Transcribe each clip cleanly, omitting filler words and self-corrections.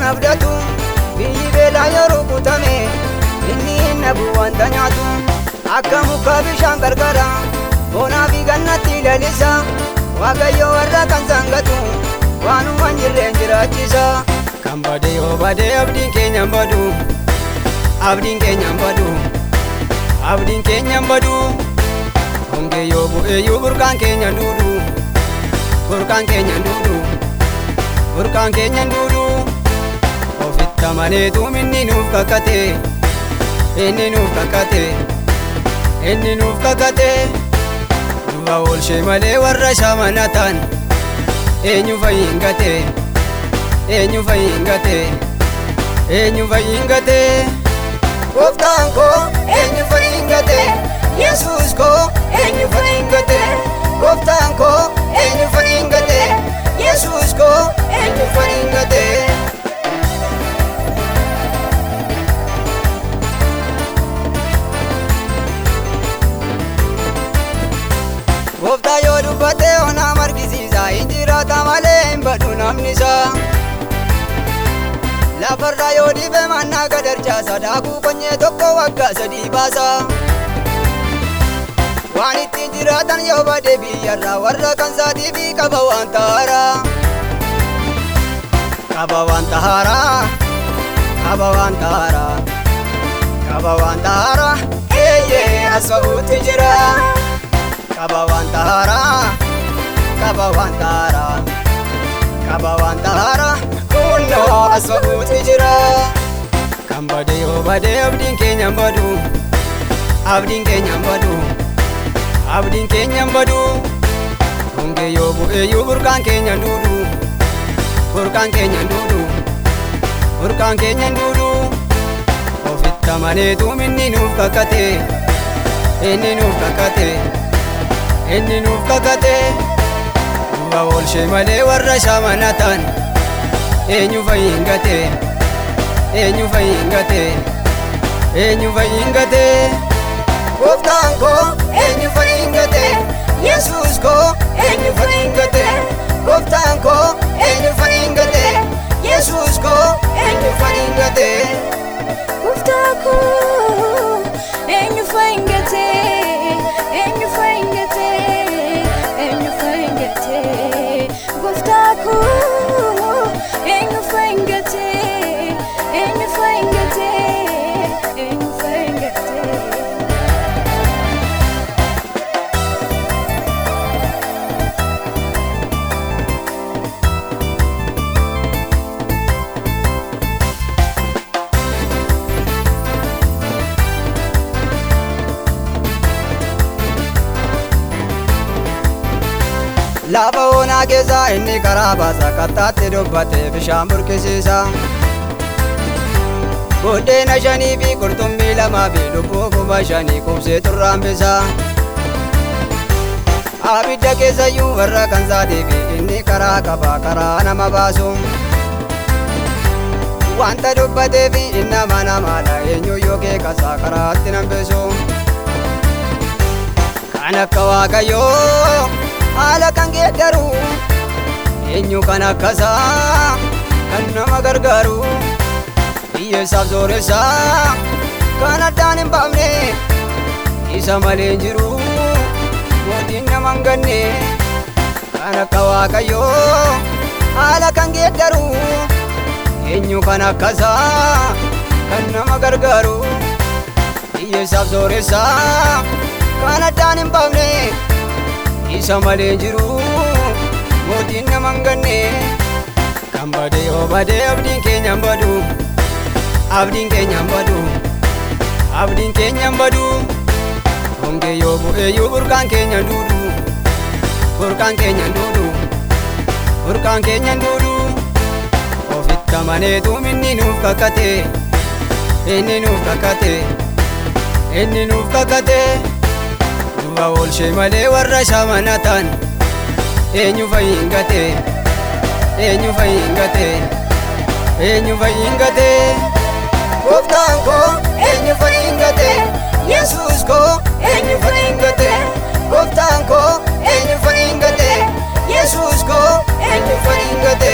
abdatu biyyi beelaa yeroo kutame inni hin dhabu wanta nyaatu akka muka bishaan qarqara bonaa fi gannatti lalisa Waaqayyo warra kan sangatu waanuma hin jirreen jiraachisa kan bade yoo bade abdiin keenya hin badu abdiin keenya hin badu abdiin keenya hin badu hongee yoo bu'eeyyuu burqaan keenya hin duudu burqaan keenya hin duudu burqaan keenya hin duudu ofitti amaneetu inni nuuf kakate inni nuuf kakate inni nuuf kakate du'a oolchee malee warra shamanatan eenyu fayyin gate eenyu fayyin gate eenyu fayyin gate Gooftaan koo eenyu fayyin gate Yesuus koo eenyu fayyin gate Gooftaan koo eenyu fayyin gate Yesuus koo eenyu fayyin gate Gooftaa yoo dubbate onaa margisiisa hin jiraata malee hin badu namni isaa Lafarraa yoo dhibe mannaa gadarchaasa daakuu konyee tokko waggaa 3 baasa Waan ittiin jiraatan yoo bade biyyarraa warra kan saatii fi qaba waan taharaa Qaba waan taharaa qaba waan taharaa qaba waan taharaa eeyyee asfa'uutti jira Qaba waan taharaa qaba waan taharaa qaba waan taharaa kunnoo asfa'uutti jira kan bade yoo bade abdiin keenya hin badu abdiin keenya hin badu abdiin keenya hin badu hongee yoo bu'eeyyuu burqaan keenya hin duudu burqaan keenya hin duudu burqaan keenya hin duudu ofitti amaneetu inni nuuf kakate inni nuuf kakate inni nuuf kakate du'a oolchee malee warra shamanatan eenyu fayyin gate eenyu fayyin gate eenyu fayyin gate Gooftaan koo eenyu fayyin gate Yesuus koo eenyu fayyin gate Gooftaan koo eenyu fayyin gate Yesuus koo eenyu fayyin gate Gooftaan koo eenyu fayyin gate eenyu fayyin gate eenyu fayyin gate Gooftaan koo eenyu fayyin gate eenyu fayyin gate eenyu fayyin gate Lafa onaa keessa inni karaa baasa kattaatti dubbate bishaan burqisiisa Buddeena 5 fi qurxummii 2 fi lubbuu 5,000 kubsee turraambisa Abidda keessayyuu warra kan saatii fi inni karaa qaba karaa nama baasu Wanta dubbatee fi innama namaadha eenyu yookee kasaa karaatti nambisu Kan akka Waaqayyoo haala kan geeddaru eenyu kan akkasaa kan nama gargaaru hiyyeessaaf sooressaa kan addaan hin baafne isa malee hin jiru mootiin nama hin ganne kan akka Waaqayyoo haala kan geeddaru eenyu kan akkasaa kan nama gargaaru hiyyeessaaf sooressaa kan addaan hin baafne isa malee jiru mootiin nama hin ganne kan bade yoo bade abdiin keenya hin badu abdiin keenya hin badu abdiin keenya hin badu hongee yoo bu'eeyyuu burqaan keenya hin duudu burqaan keenya hin duudu burqaan keenya hin duudu ofitti amaneetu inni nuuf kakate inni nuuf kakate inni nuuf kakate Du'a oolchee malee warra shamanatan eenyu fayyin gate eenyu fayyin gate eenyu fayyin gate Gooftaan koo eenyu fayyin gate Yesuus koo eenyu fayyin gate Gooftaan koo eenyu fayyin gate Yesuus koo eenyu fayyin gate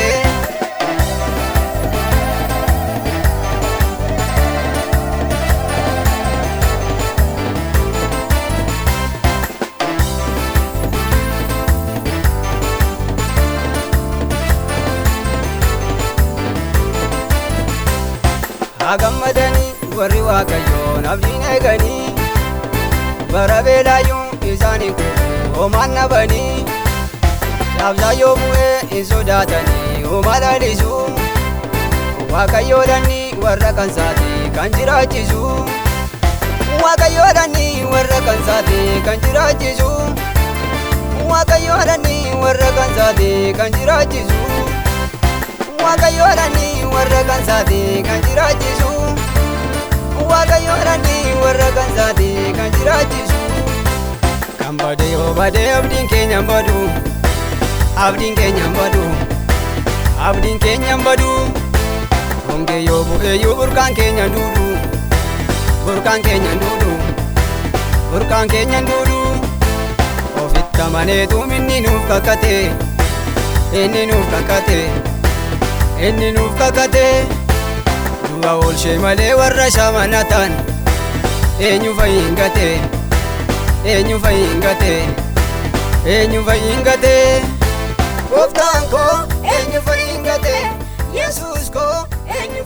haa gammadanii warri Waaqayyoon abdiin eeganii bara beelaayyuu isaanii homaan nabanii cabsaa yoo bu'ee hin sodaatanii homaa lalisu Waaqayyoodhani warra kansaati kan jiraachisu Waaqayyoodhani warra kansaati kan jiraachisu Waaqayyoodhani warra kansaati kan jiraachisu Waaqayyoodhani warra kansaati kan jiraachisu Waaqayyoodhani warra kansaati kan jiraachisu kan badee yoo badee abdiin keenya badu abdiin keenya badu abdiin keenya badu honge yoo bu'ee yoo burqaan keenya duudu burqaan keenya duudu burqaan keenya duudu ofitti amaneetu inni nuuf kakate inni nuuf kakate inni nuuf kakate du'a oolchee malee warra shamanatan eenyu fayyingate eenyu fayyingate eenyu fayyingate Gooftaan koo eenyu fayyingate Yesuus koo eenyu